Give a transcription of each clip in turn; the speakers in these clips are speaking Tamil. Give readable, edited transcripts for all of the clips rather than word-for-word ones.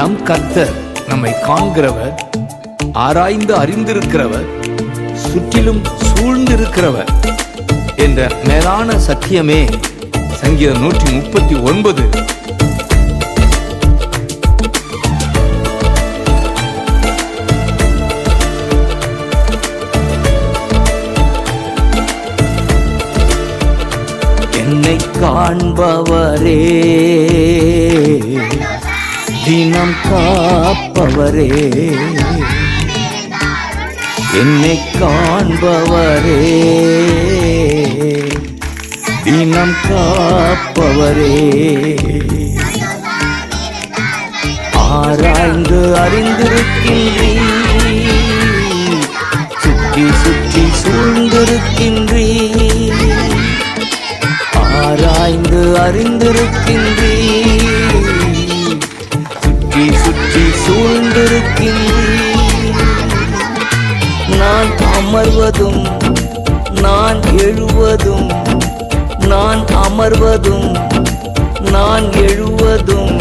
நம் கர்த்தர் நம்மை காண்கிறவர், ஆராய்ந்து அறிந்திருக்கிறவர், சுற்றிலும் சூழ்ந்திருக்கிறவர் என்ற மேலான சத்தியமே சங்கீதம் 139. என்னை காண்பவரே, தினம் காப்பவரே, என்னை காண்பவரே, தினம் காப்பவரே, ஆராய்ந்து அறிந்திருக்கின்றீர், சுற்றி சுற்றி சூழ்ந்திருக்கின்றீர், ஆராய்ந்து அறிந்திருக்கின்றீர், சுற்றி சுற்றி சூழ்ந்திருக்கின்றீர். நான் அமர்வதும் நான் எழுவதும், நான் அமர்வதும் நான் எழுவதும்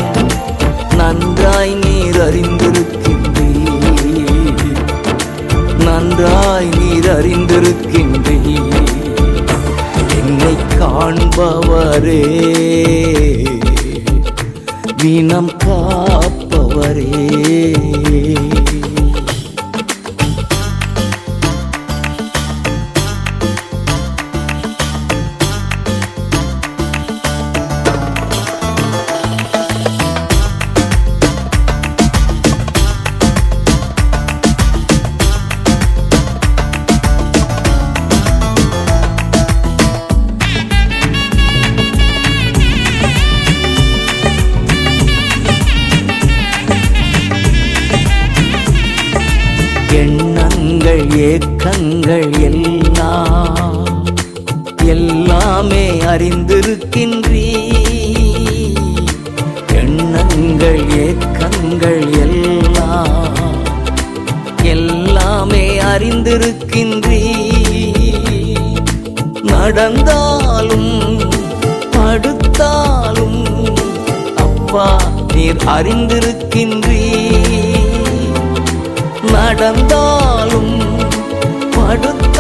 நன்றாய் நீர் அறிந்திருக்கின்றீர், நன்றாய் நீர் அறிந்திருக்கின்றீர். என்னை காண்பவரே, தினம் காப்பவரே. எண்ணங்கள் ஏக்கங்கள் எல்லாமே அறிந்திருக்கின்றீர், எண்ணங்கள் ஏக்கங்கள் எல்லாமே அறிந்திருக்கின்றீர். நடந்தாலும் படுத்தாலும் அப்பா நீர் அறிந்திருக்கின்றீர், நடந்தாலும் படுத்தாலும்